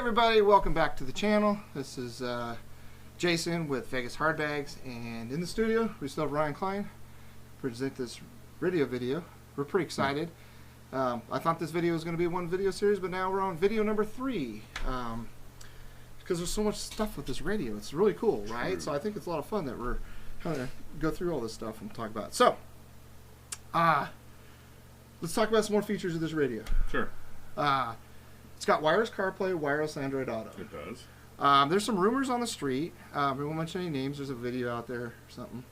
everybody, welcome back to the channel. This is Jason with Vegas Hard Bags, and in the studio we still have Ryan Klein to present this radio video. We're pretty excited. I thought this video was going to be one video series, but now we're on video number 3 because there's so much stuff with this radio. It's really cool, right? So I think it's a lot of fun that we're kind of go through all this stuff and talk about it. So let's talk about some more features of this radio. Sure. It's got wireless CarPlay, wireless Android Auto. It does. There's some rumors on the street. We won't mention any names. There's a video out there or something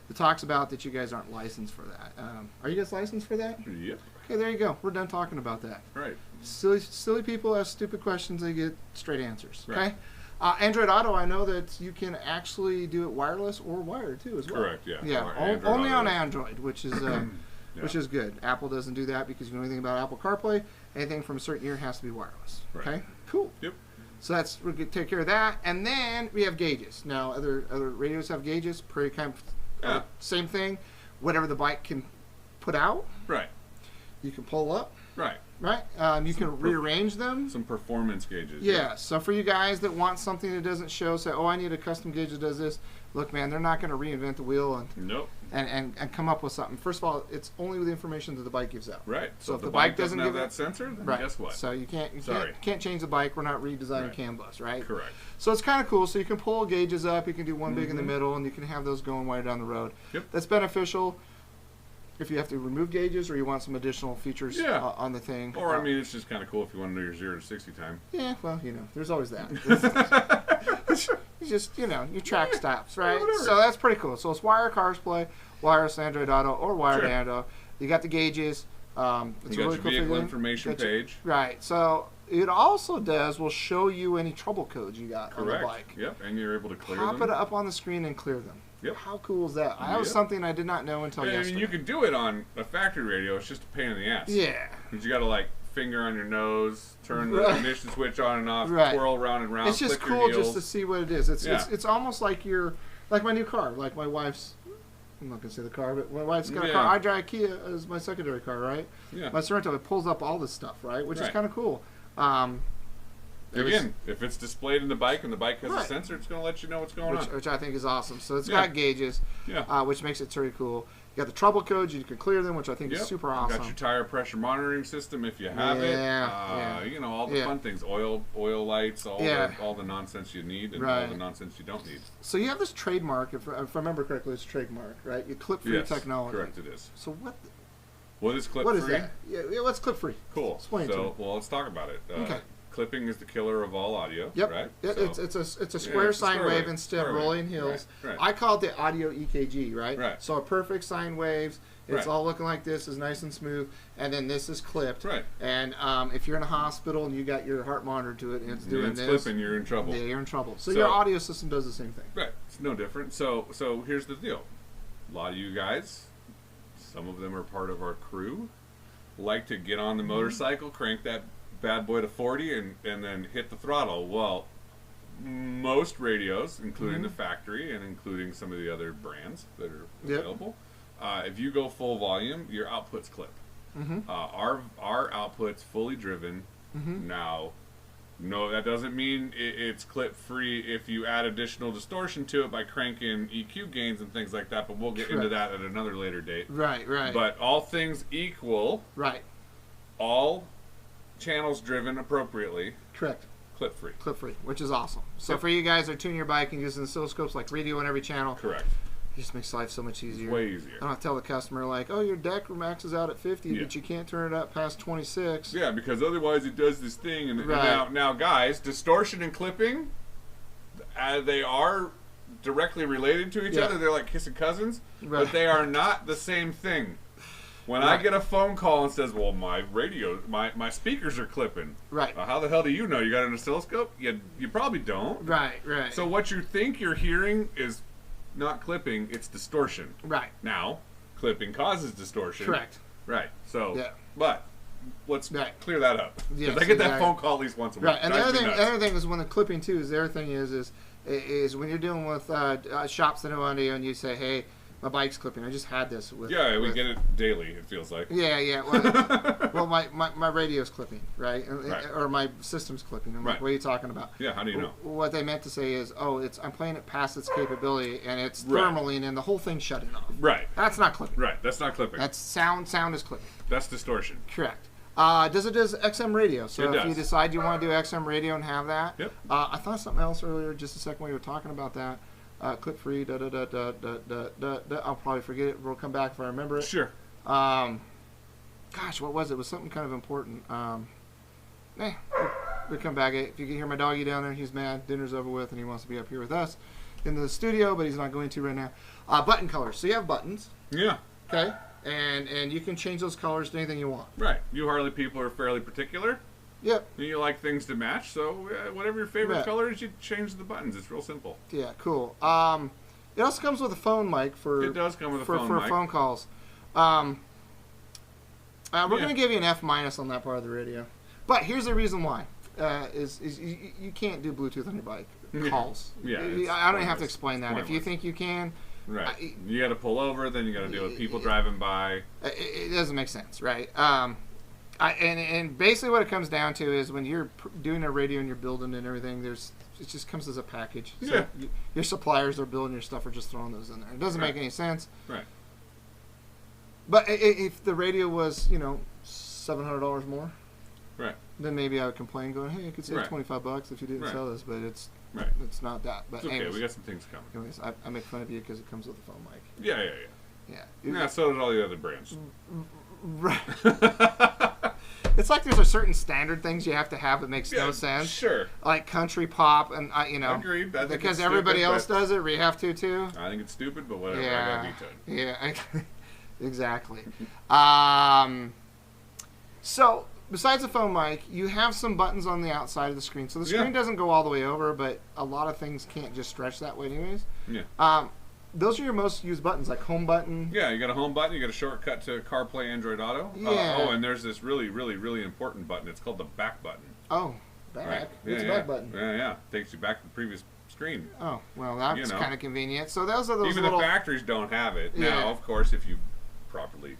that talks about that you guys aren't licensed for that. Are you guys licensed for that? Yep. Okay, there you go. We're done talking about that. Right. Silly people ask stupid questions. They get straight answers. Okay. Right. Android Auto, I know that you can actually do it wireless or wired too as well. Correct. Yeah. Yeah. Only on Android, which is which is good. Apple doesn't do that because you know anything about Apple CarPlay. Anything from a certain year has to be wireless. Right. Okay. Cool. Yep. So we're gonna take care of that, and then we have gauges. Now, other radios have gauges. Pretty kind of same thing. Whatever the bike can put out, right. You can pull up. Right. Right. You can rearrange them. Some performance gauges. Yeah. So for you guys that want something that doesn't show, say, oh, I need a custom gauge that does this. Look, man, they're not going to reinvent the wheel and come up with something. First of all, it's only with the information that the bike gives out. Right. So if the bike doesn't have that sensor, then guess what? So you can't change the bike. We're not redesigning CAN bus, right? Correct. So it's kind of cool. So you can pull gauges up. You can do one big in the middle, and you can have those going wider down the road. Yep. That's beneficial if you have to remove gauges or you want some additional features on the thing. Or, I mean, it's just kind of cool if you want to know your 0 to 60 time. Yeah, well, you know, there's always that. It's just, you know, your track stops, right? So that's pretty cool. So it's wire CarPlay, wireless Android Auto, or wired Android. You got the gauges. It's you got really your cool vehicle information page. Right. So it also will show you any trouble codes you got on the bike. Yep, and you're able to clear them. them. Pop it up on the screen and clear them. Yep. How cool is that? That was something I did not know until yesterday. I mean, you can do it on a factory radio. It's just a pain in the ass. Yeah. Because you got to, like, finger on your nose, turn the ignition switch on and off, twirl around and round. It's just cool just to see what it is. It's almost like like my new car, like my wife's. I'm not gonna say the car, but my wife's got a car. I drive a Kia as my secondary car, right? Yeah. My Sorento, it pulls up all this stuff, right? Which is kind of cool. Again, if it's displayed in the bike and the bike has a sensor, it's going to let you know what's going on. Which I think is awesome. So it's got gauges, which makes it very cool. You got the trouble codes, you can clear them, which I think is super awesome. You got your tire pressure monitoring system if you have it. You know, all the fun things, oil lights, all the nonsense you need and all the nonsense you don't need. So you have this trademark, if I remember correctly, it's trademark, right? You clip-free technology. Correct, it is. So what is clip-free? What is that? Yeah, what's clip-free? Cool. Explain to me. Well, let's talk about it. Okay. Clipping is the killer of all audio, right? Yep. It's a square sine wave instead of rolling hills. Right. I call it the audio EKG, right? Right. So a perfect sine waves. It's all looking like this, is nice and smooth, and then this is clipped. Right. And if you're in a hospital and you got your heart monitor to it and it's doing this, clipping, you're in trouble. Yeah, you're in trouble. So your audio system does the same thing. Right. It's no different. So here's the deal. A lot of you guys, some of them are part of our crew, like to get on the motorcycle, crank that bad boy to 40 and then hit the throttle. Well, most radios, including the factory and including some of the other brands that are available, if you go full volume, your outputs clip. Our output's fully driven. Now, no, that doesn't mean it's clip free if you add additional distortion to it by cranking EQ gains and things like that, but we'll get into that at another later date. Right. But all things equal, all channels driven appropriately. Correct. Clip free. Clip free, which is awesome. So for you guys that are tuning your bike and using oscilloscopes like radio on every channel. Correct. It just makes life so much easier. It's way easier. I don't have to tell the customer like, oh, your deck maxes out at 50, but you can't turn it up past 26. Yeah, because otherwise it does this thing. And now, guys, distortion and clipping, they are directly related to each other. They're like kissing cousins, but they are not the same thing. When I get a phone call and says, well, my radio, my speakers are clipping. Right. How the hell do you know? You got an oscilloscope? You probably don't. Right. So what you think you're hearing is not clipping, it's distortion. Right. Now, clipping causes distortion. Correct. Right. So, but let's clear that up. Yes, I get that phone call at least once a week. Right. And the other thing is when the clipping too is the other thing is when you're dealing with shops that know audio and you say, hey, My bike's clipping. I just had this with. Yeah, we get it daily. It feels like. Yeah. Well, my radio's clipping, right? Or my system's clipping. I'm like, what are you talking about? Yeah, how do you know? What they meant to say is, I'm playing it past its capability, and it's thermaling, and the whole thing's shutting off. Right. That's not clipping. Right. That's not clipping. That's sound. Sound is clipping. That's distortion. Correct. Does XM radio? So it if does. you decide you want to do XM radio and have that, yep. I thought something else earlier. Just a second while you were talking about that. Clip free. I'll probably forget it. We'll come back if I remember it. Sure. Gosh, what was it? It was something kind of important. We'll come back. If you can hear my doggy down there, he's mad. Dinner's over with, and he wants to be up here with us in the studio, but he's not going to right now. Button colors. So you have buttons. Yeah. Okay. And you can change those colors to anything you want. Right. You Harley people are fairly particular. Yep. You like things to match, so whatever your favorite color is, you change the buttons. It's real simple. Yeah, cool. It also comes with a phone mic for. It does come with a phone mic. For phone calls. We're going to give you an F- on that part of the radio. But here's the reason why. Is you can't do Bluetooth on your bike calls. Yeah. I don't have to explain that. If you think you can. Right. You got to pull over, then you got to deal with people driving by. It doesn't make sense, right? And basically what it comes down to is when you're doing a radio and you're building and everything, it just comes as a package. So your suppliers are building your stuff are just throwing those in there. It doesn't make any sense. Right. But if the radio was, $700 more, right, then maybe I would complain, going, "Hey, you could save $25 if you didn't sell this." But it's not that. But it's okay. anyways, we got some things coming. Anyways, I make fun of you because it comes with a phone mic. Yeah. Yeah. So does all the other brands. Right. It's like there's a certain standard things you have to have that makes no sense. Sure. Like country pop, and Agreed. Because everybody else does it, we have to too. I think it's stupid, but whatever. Yeah. I got vetoed. Yeah. Exactly. So besides the phone mic, you have some buttons on the outside of the screen. So the screen doesn't go all the way over, but a lot of things can't just stretch that way, anyways. Yeah. Those are your most used buttons, like home button. Yeah, you got a home button. You got a shortcut to CarPlay, Android Auto. Yeah. And there's this really, really, really important button. It's called the back button. Oh, back. Right. What's the back button? Yeah. Takes you back to the previous screen. Oh, well, that's kind of convenient. So those are those Even little... the factories don't have it. Yeah. Now, of course, if you properly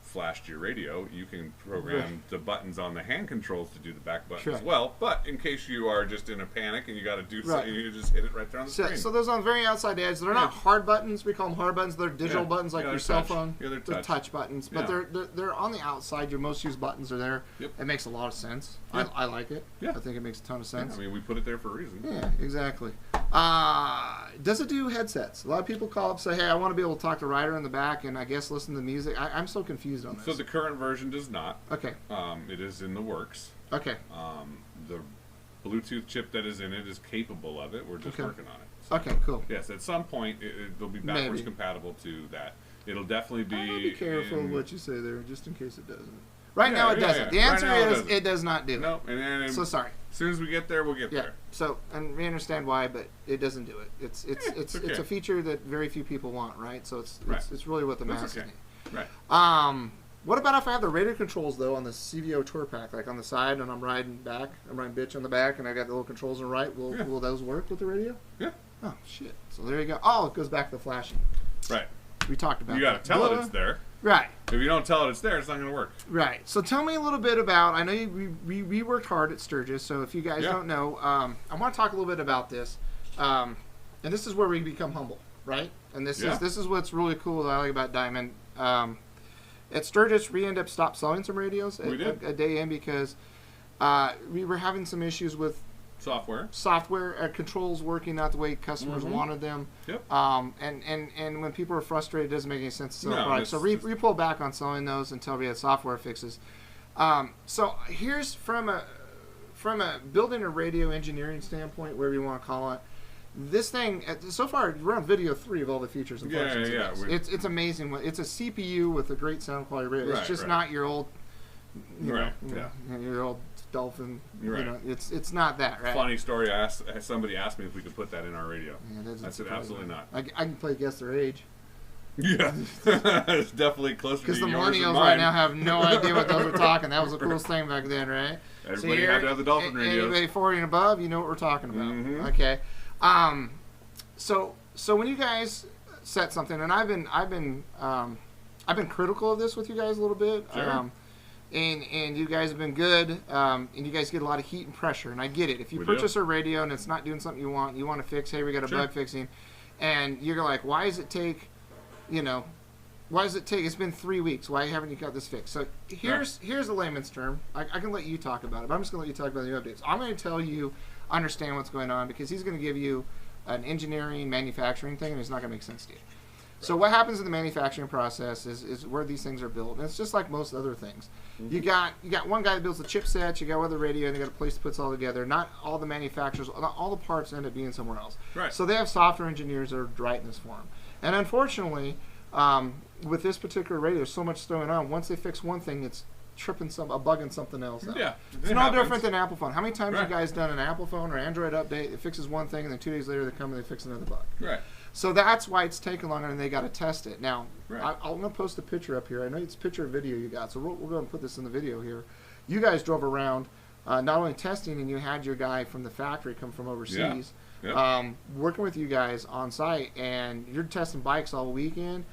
flashed your radio, you can program the buttons on the hand controls to do the back button as well. But in case you are just in a panic and you got to do something, you just hit it right there on the screen. So those on the very outside edge, they're not hard buttons. We call them hard buttons. They're digital buttons like your cell phone. Yeah, they're touch buttons. But they're on the outside. Your most used buttons are there. Yep. It makes a lot of sense. Yep. I like it. Yeah. I think it makes a ton of sense. Yeah, I mean, we put it there for a reason. Yeah, exactly. Does it do headsets? A lot of people call up and say, "Hey, I want to be able to talk to Ryder in the back and I guess listen to music." I'm so confused on this. So the current version does not. Okay. It is in the works. Okay. The Bluetooth chip that is in it is capable of it. We're just working on it. So, okay, cool. Yes, at some point it'll be backwards compatible to that. It'll definitely be. Be careful what you say there, just in case it doesn't. Right now it doesn't. The answer is it does not do it. No, and so sorry. As soon as we get there, we'll get there. So, and we understand why, but it doesn't do it. It's a feature that very few people want, right? So it's really what the masses need. Right. What about if I have the radio controls though on the CVO tour pack, like on the side, and I'm riding bitch on the back, and I got the little controls on the right? Will those work with the radio? Yeah. Oh shit! So there you go. Oh, it goes back to the flashing. Right. We talked about. You got to tell it it's there. Right. If you don't tell it it's there, it's not going to work. Right. So tell me a little bit about. I know we worked hard at Sturgis. So if you guys don't know, I want to talk a little bit about this. And this is where we become humble, right? And this is what's really cool that I like about Diamond. At Sturgis, we ended up stopped selling some radios a day in because we were having some issues with software controls working not the way customers wanted them. Yep. And when people are frustrated, it doesn't make any sense to sell products. So we pulled back on selling those until we had software fixes. So here's from a building a radio engineering standpoint, whatever you want to call it. This thing, so far, we're on video 3 of all the features and functions. It's amazing. It's a CPU with a great sound quality radio. It's just not your old, your old Dolphin. Right. It's not that, right? Funny story. Somebody asked me if we could put that in our radio. Yeah, I said absolutely not. I can play guess their age. Yeah, it's definitely closer to yours than mine. Because the millennials right now have no idea what those are talking. That was the coolest thing back then, right? Everybody had to have the Dolphin radios. Anybody 40 and above, you know what we're talking about. Okay. So when you guys set something, and I've been critical of this with you guys a little bit. Sure. And you guys have been good, and you guys get a lot of heat and pressure, and I get it. If you purchase a radio and it's not doing something you want to fix, hey, we got a bug fixing, and you're like, why does it take, it's been 3 weeks, why haven't you got this fixed? So here's a layman's term. I can let you talk about it, but I'm just going to let you talk about the updates. I'm going to tell you, understand what's going on, because he's going to give you an engineering, manufacturing thing, and it's not going to make sense to you. So what happens in the manufacturing process is where these things are built, and it's just like most other things. Mm-hmm. You got one guy that builds the chipset, you got one the radio, and they got a place to put it all together. Not all the manufacturers, not all the parts end up being somewhere else. Right. So they have software engineers that are writing this for them. And unfortunately, with this particular radio, there's so much going on. Once they fix one thing, it's a bug in something else out. Yeah, it's no different than Apple phone. How many times have you guys done an Apple phone or Android update? It fixes one thing, and then 2 days later they come and they fix another bug. Right. So that's why it's taking longer, and they got to test it. Now, right. I'm going to post a picture up here. I know it's picture or video you got, so we'll go and put this in the video here. You guys drove around, not only testing, and you had your guy from the factory come from overseas, working with you guys on site, and you're testing bikes all weekend,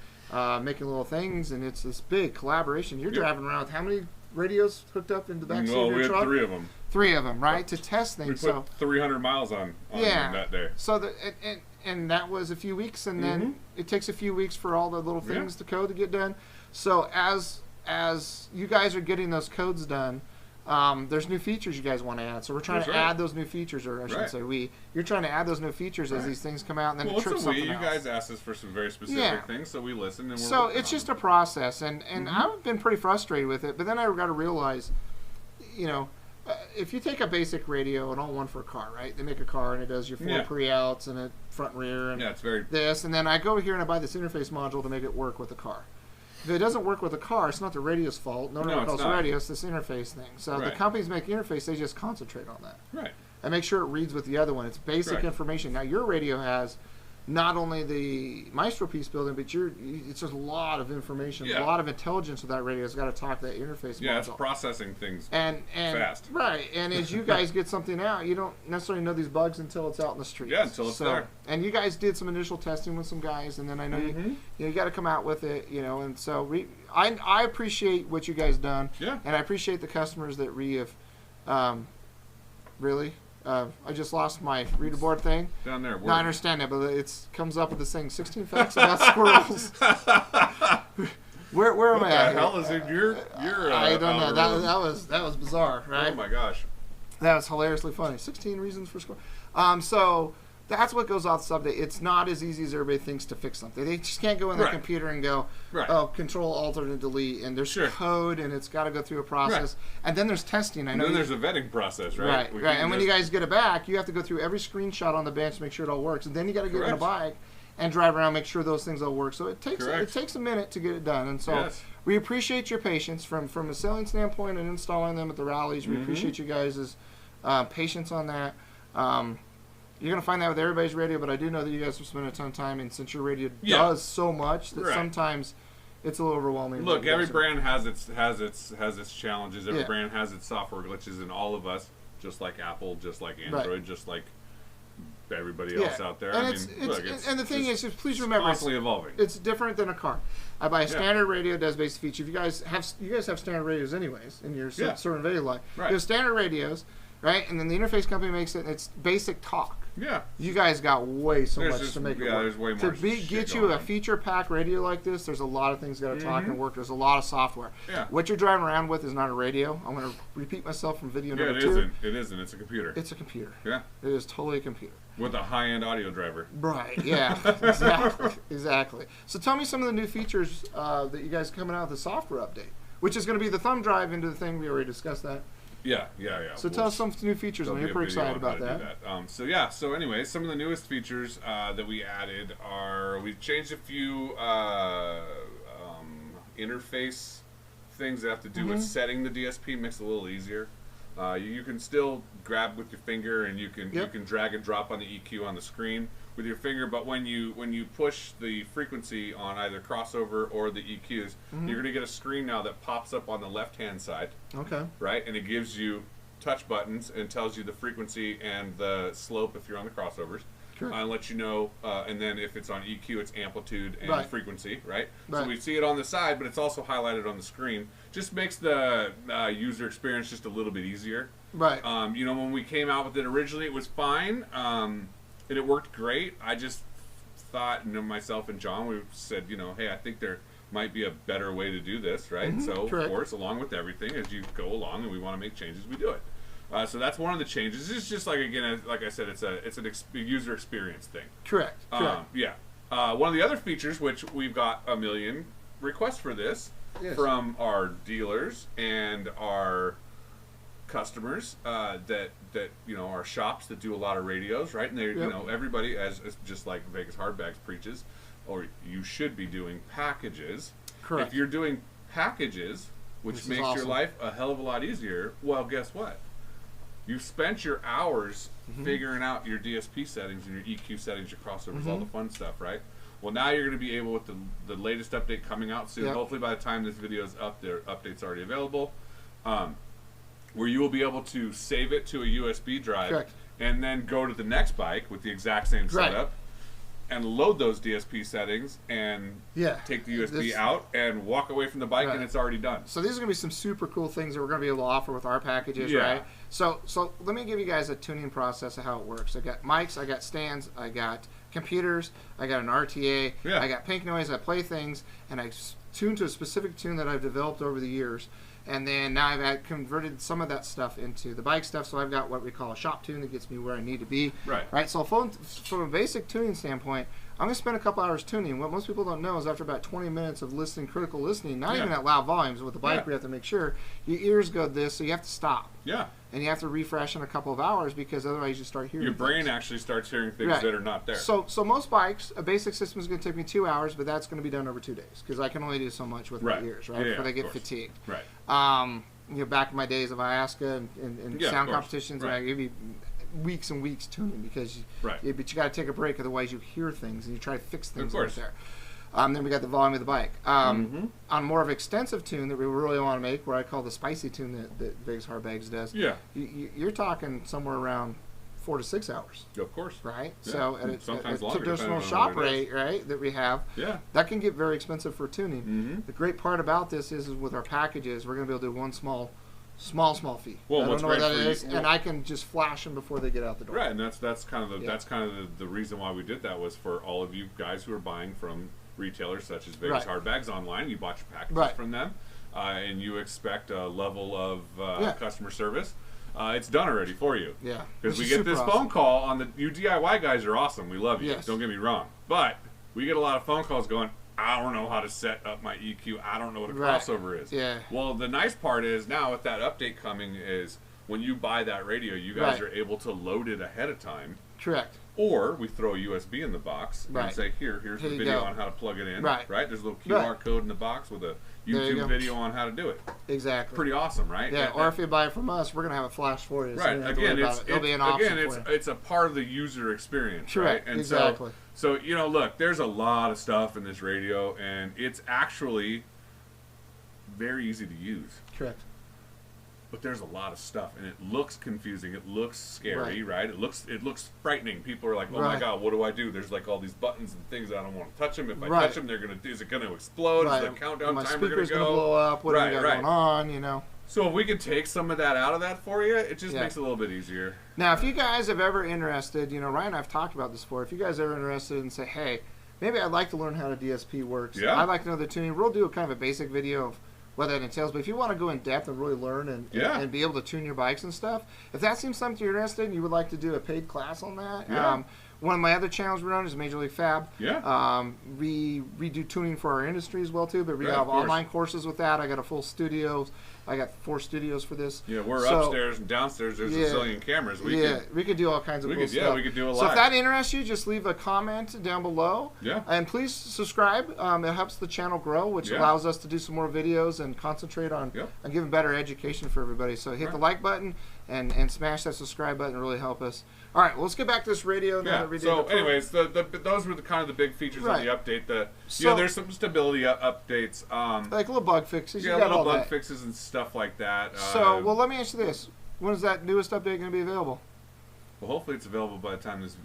making little things, and it's this big collaboration. You're driving around with how many radios hooked up into the back seat of your truck? We had 3 of them. 3 of them, right, to test things. We put 300 miles on that day. So and that was a few weeks, and then it takes a few weeks for all the little things to code to get done. So as you guys are getting those codes done, there's new features you guys want to add. So we're trying to add those new features, or I should say you're trying to add those new features as these things come out, and then it trips something else. You guys asked us for some very specific things, so we listened. And so it's just a process, and I've been pretty frustrated with it, but then I got to realize, if you take a basic radio, an all-one for a car, right? They make a car, and it does your 4 pre-outs and a front and rear, and it's very this, and then I go over here and I buy this interface module to make it work with the car. If it doesn't work with the car, it's not the radio's fault. No one calls the radio, it's this interface thing. So the companies make interface, they just concentrate on that. Right. And make sure it reads with the other one. It's basic information. Now, your radio has not only the Maestro piece building, but it's just a lot of information, a lot of intelligence with that radio. It's got to talk to that interface module. Yeah, it's processing things and fast. Right, and as you guys get something out, you don't necessarily know these bugs until it's out in the streets. Yeah, until it's there. And you guys did some initial testing with some guys, and then I know you got to come out with it, and so I appreciate what you guys done. Yeah. And I appreciate the customers that have really. I just lost my reader board thing. Down there. No, I understand that, but it comes up with this thing, 16 facts about squirrels. Where am I at? What the hell is in your I don't know. That was bizarre, right? Oh my gosh. That was hilariously funny. 16 reasons for squirrels. So that's what goes off the subject. It's not as easy as everybody thinks to fix something. They just can't go in their computer and go, Control, Alt, and Delete, and there's code, and it's got to go through a process. And then there's testing. And then there's a vetting process, right? Right. And when you guys get it back, you have to go through every screenshot on the bench to make sure it all works. And then you got to get in a bike and drive around, make sure those things all work. So it takes a minute to get it done. And so we appreciate your patience from a selling standpoint and installing them at the rallies. We appreciate you guys' patience on that. You're going to find that with everybody's radio, but I do know that you guys have spent a ton of time, and since your radio does so much that sometimes it's a little overwhelming. Look, every brand has its challenges. Every brand has its software glitches, and all of us, just like Apple, just like Android, just like everybody else out there. And and the thing is, just please remember, it's constantly evolving. It's different than a car. I buy a standard radio, does basic feature. If you guys have standard radios anyways in your sort of video line. You have standard radios, right? And then the interface company makes it, and it's basic talk. Yeah. You guys got much to make it work. There's way more Get you a feature pack radio like this, there's a lot of things got to talk and work. There's a lot of software. Yeah. What you're driving around with is not a radio. I'm going to repeat myself from video number 2. It isn't. It's a computer. It's a computer. Yeah. It is totally a computer. With a high-end audio driver. Right, yeah. Exactly. So tell me some of the new features that you guys are coming out with the software update, which is going to be the thumb drive into the thing. We already discussed that. Yeah. So tell us some new features, and we're pretty excited about that. So anyway, some of the newest features that we added are, we've changed a few interface things that have to do with setting the DSP, makes it a little easier. You can still grab with your finger, and you can drag and drop on the EQ on the screen with your finger, but when you push the frequency on either crossover or the EQs, you're going to get a screen now that pops up on the left-hand side. Okay. Right, and it gives you touch buttons and tells you the frequency and the slope if you're on the crossovers. and let you know. And then if it's on EQ, it's amplitude and frequency, right? Right. So we see it on the side, but it's also highlighted on the screen. Just makes the user experience just a little bit easier. Right. You know, when we came out with it originally, it was fine, and it worked great. I just thought, you know, myself and John, we said, you know, hey, I think there might be a better way to do this, right? Mm-hmm, so, correct. of course, along with everything, as you go along and we want to make changes, we do it. So that's one of the changes. It's just like, again, like I said, it's an user experience thing. Correct. Yeah. One of the other features, which we've got a million requests for this from our dealers and our customers, that you know, our shops that do a lot of radios, right? And they, you know, everybody, as just like Vegas Hardbags preaches, or you should be doing packages. Correct. If you're doing packages, which This makes your life a hell of a lot easier, well, guess what? You've spent your hours figuring out your DSP settings and your EQ settings, your crossovers, all the fun stuff, right? Well, now you're going to be able, with the latest update coming out soon, hopefully by the time this video is up, their update's already available, where you will be able to save it to a USB drive and then go to the next bike with the exact same setup and load those DSP settings and take the USB out and walk away from the bike, and it's already done. So these are going to be some super cool things that we're going to be able to offer with our packages, right? So let me give you guys a tuning process of how it works. I got mics, I got stands, I got computers, I got an RTA, I got pink noise, I play things, and I tune to a specific tune that I've developed over the years. And then now I've converted some of that stuff into the bike stuff, so I've got what we call a shop tune that gets me where I need to be. Right. So from a basic tuning standpoint, I'm going to spend a couple hours tuning. What most people don't know is after about 20 minutes of listening, critical listening, not even at loud volumes, with the bike we have to make sure your ears go this, so you have to stop. And you have to refresh in a couple of hours, because otherwise you start hearing your brain actually starts hearing things that are not there. So most bikes, a basic system is going to take me 2 hours, but that's going to be done over 2 days, because I can only do so much with my ears, before they get fatigued. You know, back in my days of Iasca and sound competitions, and I give you weeks and weeks tuning, because but you got to take a break, otherwise you hear things and you try to fix things right there. Then we got the volume of the bike. On more of an extensive tune that we really want to make, where I call the spicy tune that Vegas Hardbags does, you're talking somewhere around 4 to 6 hours. Of course. Right? So at sometimes a longer, traditional shop rate, right, that we have, that can get very expensive for tuning. The great part about this is with our packages, we're going to be able to do one small fee. Well, I don't know what that is, and I can just flash them before they get out the door. Right, and that's kind of the reason why we did that, was for all of you guys who are buying from retailers such as Vegas Hardbags online. You bought your packages from them, and you expect a level of customer service. It's done already for you. Because we get this phone call on the... You DIY guys are awesome. We love you. Don't get me wrong. But we get a lot of phone calls going, I don't know how to set up my EQ. I don't know what a crossover is. Well, the nice part is now with that update coming is when you buy that radio, you guys are able to load it ahead of time. Correct. Or we throw a USB in the box and say, here's the video on how to plug it in. Right. There's a little QR code in the box with a YouTube video on how to do it. Exactly. Pretty awesome, right? Yeah. Or if you buy it from us, we're gonna have a flash for you. So right. you Again, it'll be an option for you. It's a part of the user experience. Correct. Right? And exactly. So you know, look, there's a lot of stuff in this radio, and it's actually very easy to use. Correct. But there's a lot of stuff, and it looks confusing. It looks scary, right? It looks frightening. People are like, "Oh my God, what do I do?" There's like all these buttons and things. I don't want to touch them. If I touch them, is it going to explode? Is the countdown timer going to go? Blow up? What do we got going on? You know. So if we can take some of that out of that for you, it just makes it a little bit easier. Now, if you guys have ever interested, you know, Ryan and I've talked about this before. If you guys are interested and say, "Hey, maybe I'd like to learn how the DSP works. I'd like to know the tuning," we'll do a kind of a basic video of what that entails. But if you want to go in depth and really learn and be able to tune your bikes and stuff, if that seems something you're interested in, you would like to do a paid class on that. One of my other channels we run is Major League Fab. We do tuning for our industry as well too, but we have online courses with that. I got a full studio. I got 4 studios for this. We're upstairs and downstairs. There's a zillion cameras. We could do all kinds of cool stuff. We could do a lot. So if that interests you, just leave a comment down below. And please subscribe. It helps the channel grow, which allows us to do some more videos and concentrate on giving better education for everybody. So hit the like button and smash that subscribe button to really help us. All right, well, let's get back to this radio. So anyways, those were kind of the big features of the update. There's some stability updates. Like little bug fixes. Little bug fixes and stuff like that. So, well, let me ask you this. When is that newest update going to be available? Well, hopefully it's available by the time this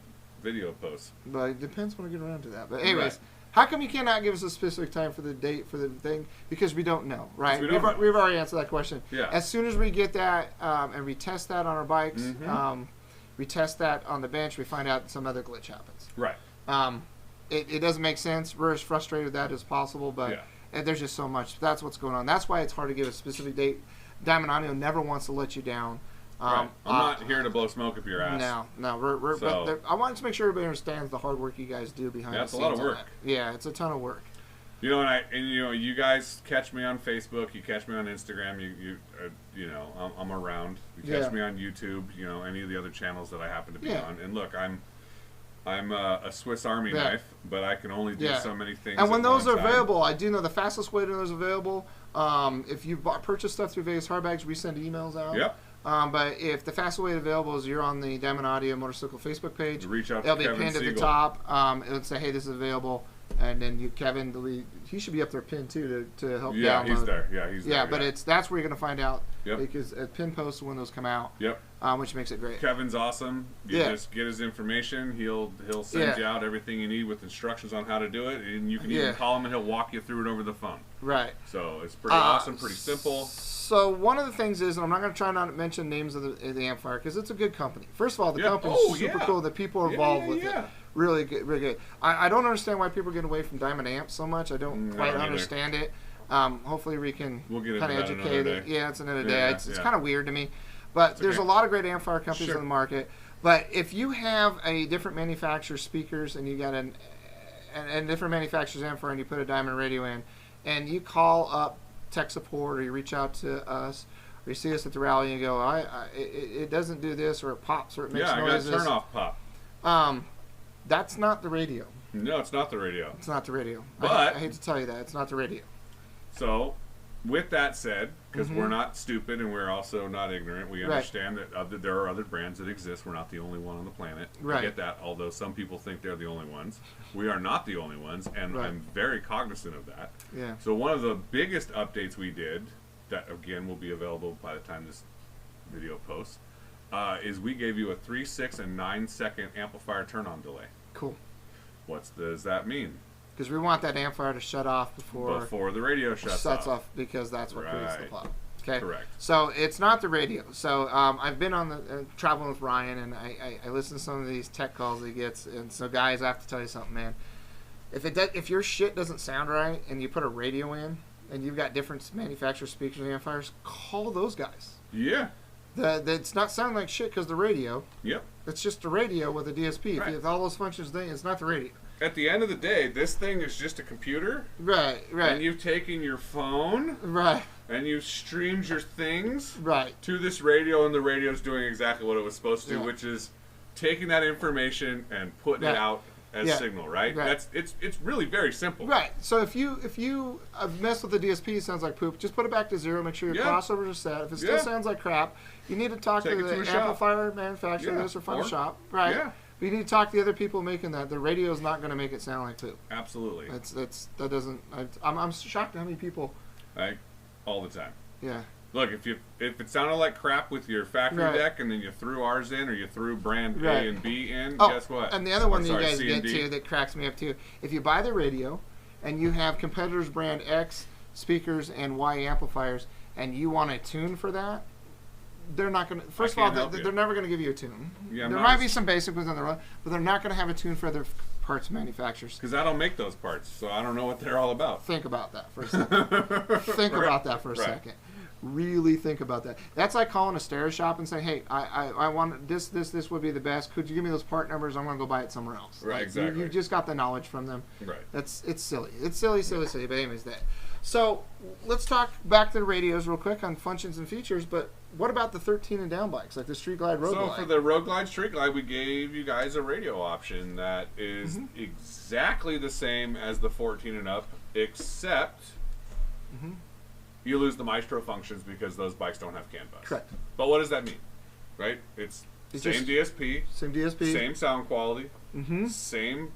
video posts. But it depends when I get around to that. But anyways, Right. how come you cannot give us a specific time for the date for the thing? Because we don't know, right? We don't know. We've already answered that question. Yeah. As soon as we get that and we test that on our bikes, we test that on the bench, we find out some other glitch happens. Right. It doesn't make sense. We're as frustrated with that as possible, but there's just so much. That's what's going on. That's why it's hard to give a specific date. Diamond Audio never wants to let you down. Right. I'm not here to blow smoke up your ass. No. But I wanted to make sure everybody understands the hard work you guys do behind the scenes. That's a lot of work. Yeah, it's a ton of work. You know, you guys catch me on Facebook. You catch me on Instagram. You know, I'm around. You catch me on YouTube. You know, any of the other channels that I happen to be on. And look, I'm a Swiss Army knife, but I can only do so many things. And when those are time. available, I do know the fastest way to those available. If you purchase stuff through Vegas Hard Bags, we send emails out. Yep. But if the fastest way available is you're on the Diamond Audio Motorcycle Facebook page, reach out to it'll be Kevin pinned at the Siegel. top. It'll say, "Hey, this is available," and then Kevin, he should be up there pinned too to help. Yeah, download. he's there. Yeah, he's there. Yeah, but that's where you're gonna find out. Yep. Because at pin posts when those come out. Yep. Which makes it great. Kevin's awesome. You just get his information. He'll send you out everything you need with instructions on how to do it, and you can even call him and he'll walk you through it over the phone. Right. So it's pretty awesome, pretty simple. So one of the things is, and I'm not going to try not to mention names of the amplifier because it's a good company. First of all, the company's super cool. The people are involved with it. Really good. Really good. I don't understand why people are getting away from Diamond amps so much. I don't quite understand it. Hopefully we can kind of educate it. Yeah, it's another day. It's kind of weird to me. But there's a lot of great amplifier companies on the market. But if you have a different manufacturer's speakers and you got a different manufacturer's amplifier and you put a Diamond radio in, and you call up tech support or you reach out to us or you see us at the rally and you go, it doesn't do this or it pops or it makes noises. I got turn off pop. That's not the radio. No, it's not the radio. It's not the radio. But I hate to tell you that. It's not the radio. So, with that said, because we're not stupid and we're also not ignorant, we understand that there are other brands that exist. We're not the only one on the planet. I get that, although some people think they're the only ones. We are not the only ones, and I'm very cognizant of that. Yeah. So one of the biggest updates we did, that again will be available by the time this video posts, is we gave you a 3, 6, and 9 second amplifier turn-on delay. Cool. What does that mean? Because we want that amplifier to shut off before the radio shuts off. Because that's what creates the pop. Okay. Correct. So it's not the radio. So I've been on the traveling with Ryan, and I listen to some of these tech calls he gets. And so guys, I have to tell you something, man. If your shit doesn't sound right, and you put a radio in, and you've got different manufacturer speakers and amplifiers, call those guys. Yeah. It's not sounding like shit because the radio. Yep. It's just a radio with a DSP. Right. If all those functions, it's not the radio. At the end of the day, this thing is just a computer. Right. And you've taken your phone. Right. And you've streamed your things. Right. To this radio, and the radio's doing exactly what it was supposed to, which is taking that information and putting it out as signal. Right. It's really very simple. Right. So if you mess with the DSP, it sounds like poop. Just put it back to 0. Make sure your crossovers are set. If it still sounds like crap, you need to talk to the amplifier manufacturer or find a shop. Right. Yeah. But you need to talk to the other people making that. The radio is not going to make it sound like poop. Absolutely. That doesn't. I'm shocked at how many people. All the time. Yeah. Look, if it sounded like crap with your factory deck, and then you threw ours in, or you threw brand A and B in, guess what? And the other one that you guys get to that cracks me up too. If you buy the radio, and you have competitors brand X speakers and Y amplifiers, and you want a tune for that. They're not going to. First of all, they're never going to give you a tune. Yeah, there might be some basic ones on the run, but they're not going to have a tune for other parts manufacturers. Because I don't make those parts, so I don't know what they're all about. Think about that for a second. Think about that for a second. Really think about that. That's like calling a stereo shop and saying, "Hey, I want this would be the best. Could you give me those part numbers? I'm going to go buy it somewhere else." Right. Exactly. You just got the knowledge from them. Right. It's silly. It's silly. But anyways, So let's talk back to the radios real quick on functions and features. But what about the 13 and down bikes, like the Street Glide, Road Glide? So for the Road Glide, Street Glide, we gave you guys a radio option that is exactly the same as the 14 and up, except you lose the Maestro functions because those bikes don't have CAN bus. Correct. But what does that mean? Right? It's same DSP, same sound quality, same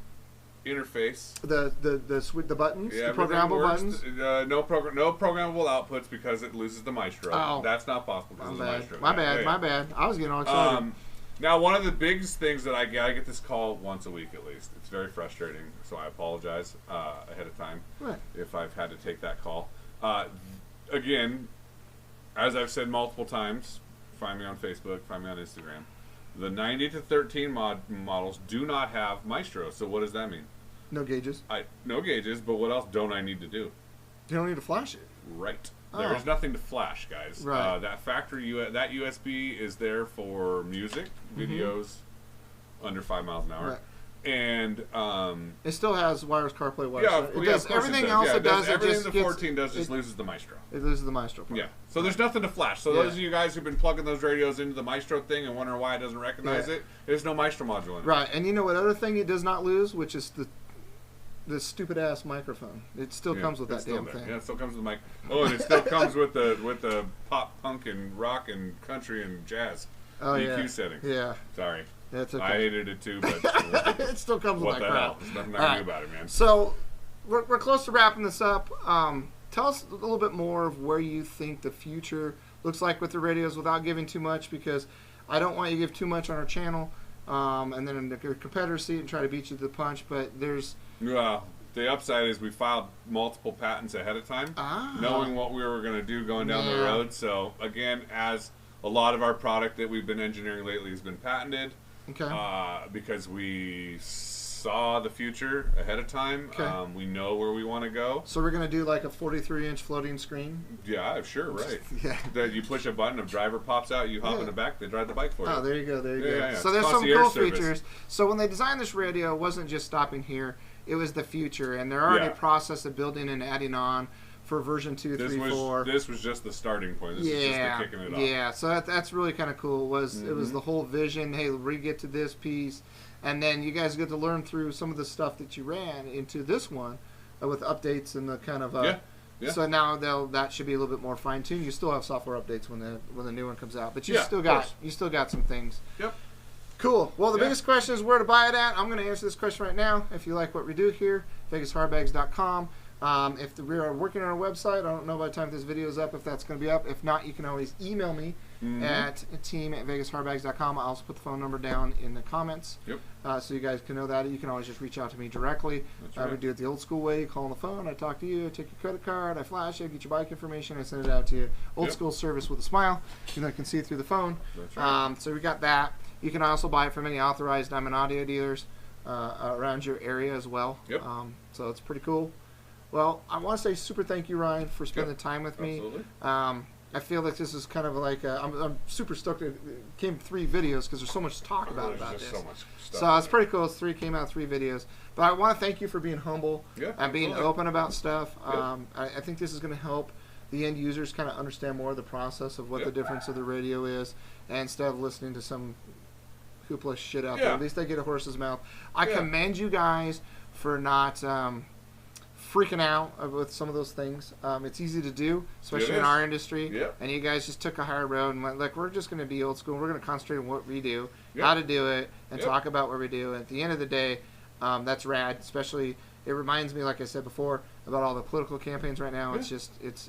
interface. The buttons, the programmable buttons. No programmable outputs because it loses the Maestro. Oh. That's not possible because of the Maestro. My bad. I was getting all excited. Now, one of the biggest things that I get this call once a week at least. It's very frustrating, so I apologize ahead of time if I've had to take that call. Again, as I've said multiple times, find me on Facebook, find me on Instagram. The 90 to 13 models do not have Maestro, so what does that mean? No gauges. No gauges, but what else don't I need to do? You don't need to flash it. Right. There is nothing to flash, guys. Right. That factory, that USB is there for music, videos under 5 miles an hour. Right. And it still has wireless CarPlay, wireless. Yeah, it does everything else. It does. Everything the 14 does just loses the Maestro. It loses the Maestro part. Yeah. So there's nothing to flash. So those of you guys who've been plugging those radios into the Maestro thing and wondering why it doesn't recognize it, there's no Maestro module in it. Right. And you know what other thing it does not lose, which is the stupid ass microphone. It still comes with that damn thing. Yeah, it still comes with the mic. Oh, and it still comes with the pop, punk, and rock, and country, and jazz EQ settings. Yeah. Sorry. That's okay. I hated it too, but it still comes with that crap. What the hell? There's nothing I can do about it, man. So we're close to wrapping this up. Tell us a little bit more of where you think the future looks like with the radios without giving too much, because I don't want you to give too much on our channel, and then your competitors see it and try to beat you to the punch. But there's the upside is we filed multiple patents ahead of time, knowing what we were going to do going down the road. So again, as a lot of our product that we've been engineering lately has been patented. Okay. Because we saw the future ahead of time. Okay. We know where we want to go. So we're going to do like a 43-inch floating screen? Yeah, sure, right. Yeah. That you push a button, a driver pops out, you hop in the back, they drive the bike for you. Oh, there you go, there you go. Yeah. So there's some cool features. So when they designed this radio, it wasn't just stopping here. It was the future, and they're already process of building and adding on for version 2, 3, 4. This was just the starting point. This is just the kicking it off. Yeah, so that's really kind of cool. It was the whole vision. Hey, we get to this piece, and then you guys get to learn through some of the stuff that you ran into this one with updates and the kind of. So now that should be a little bit more fine tuned. You still have software updates when the new one comes out, but you still got some things. Yep. Cool. Well, the biggest question is where to buy it at. I'm going to answer this question right now. If you like what we do here, VegasHardbags.com. If we are working on our website, I don't know by the time this video is up if that's going to be up. If not, you can always email me at team@VegasHardbags.com. I'll also put the phone number down in the comments so you guys can know that. You can always just reach out to me directly. That's right. We do it the old school way. You call on the phone, I talk to you, I take your credit card, I flash it, get your bike information, I send it out to you. Old school service with a smile. You know, I can see it through the phone. That's right. So we got that. You can also buy it from any authorized Diamond Audio dealers around your area as well. Yep. So it's pretty cool. Well, I want to say super thank you, Ryan, for spending time with me. Absolutely. I feel like this is kind of like I'm super stoked. It came 3 videos because there's so much to talk about this. So much stuff. So it's pretty cool. Came out 3 videos. But I want to thank you for being humble and being open about stuff. I think this is going to help the end users kind of understand more of the process of what the difference of the radio is, and instead of listening to some hoopla shit out there. At least they get a horse's mouth. I commend you guys for not freaking out with some of those things. It's easy to do, especially in our industry. And you guys just took a higher road and went, like, we're just going to be old school. We're going to concentrate on what we do, how to do it, and talk about what we do. And at the end of the day, that's rad. Especially, it reminds me, like I said before, about all the political campaigns right now. It's just, it's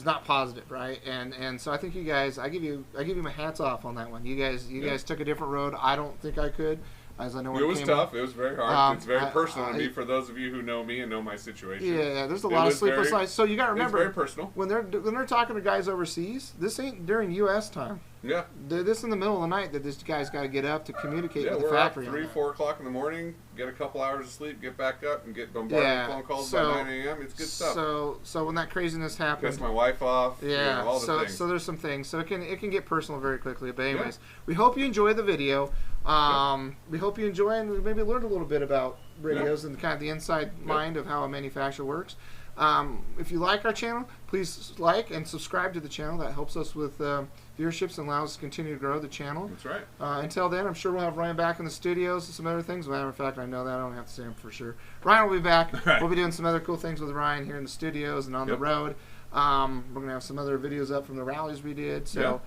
not positive, right? And so I think you guys, I give you my hats off on that one. You guys took a different road. I don't think I could. As I know it was tough. It was very hard. It's very personal to me for those of you who know me and know my situation. Yeah, there's a lot of sleepless nights. So you got to remember, it's very personal. When they're talking to guys overseas, this ain't during U.S. time. Yeah. This in the middle of the night that this guy's got to get up to communicate with the factory. Yeah, we're up 3, 4 o'clock in the morning, get a couple hours of sleep, get back up, and get bombarded with phone calls by 9 a.m. It's good stuff. So when that craziness happens, piss my wife off. Yeah. All the things. So there's some things. So it can get personal very quickly. But anyways, we hope you enjoy the video. We hope you enjoy and we maybe learned a little bit about radios and kind of the inside mind of how a manufacturer works. If you like our channel, please like and subscribe to the channel. That helps us with viewerships and allows us to continue to grow the channel. That's right. Until then, I'm sure we'll have Ryan back in the studios and some other things. As a matter of fact, I know that. I don't have to say him for sure. Ryan will be back. We'll be doing some other cool things with Ryan here in the studios and on the road. We're going to have some other videos up from the rallies we did. So.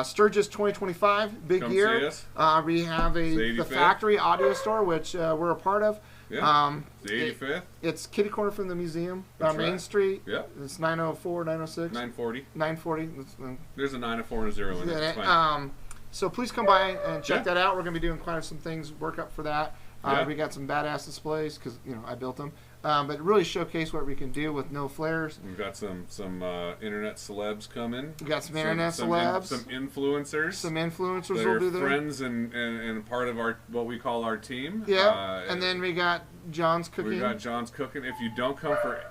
Sturgis 2025, big year. See us. We have the factory audio store, which we're a part of. Yeah. The 85th. It's kitty corner from the museum, Main Street. Yeah. It's 904, 906. 940. 940. There's a 9, a 4, and a 0 in it. It's fine. So please come by and check Yeah. that out. We're going to be doing quite some things, work up for that. Yeah. We got some badass displays because I built them, but really showcase what we can do with no flares. We've got some internet celebs coming. We got some internet celebs, some influencers. some influencers that will are be there. friends and part of our what we call our team. Yeah, and then we got John's cooking. We got John's cooking. If you don't come for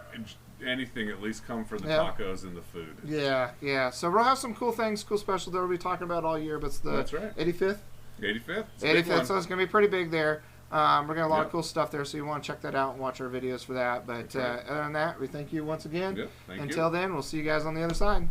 anything, at least come for the tacos and the food. Yeah. So we'll have some cool things, cool specials that we'll be talking about all year. But it's the That's right. 85th. 85th. 85th, so it's going to be pretty big there. We're going to have a lot of Yep. cool stuff there, so you want to check that out and watch our videos for that. But Right. other than that, we thank you once again. Yep, thank you. Until then, we'll see you guys on the other side.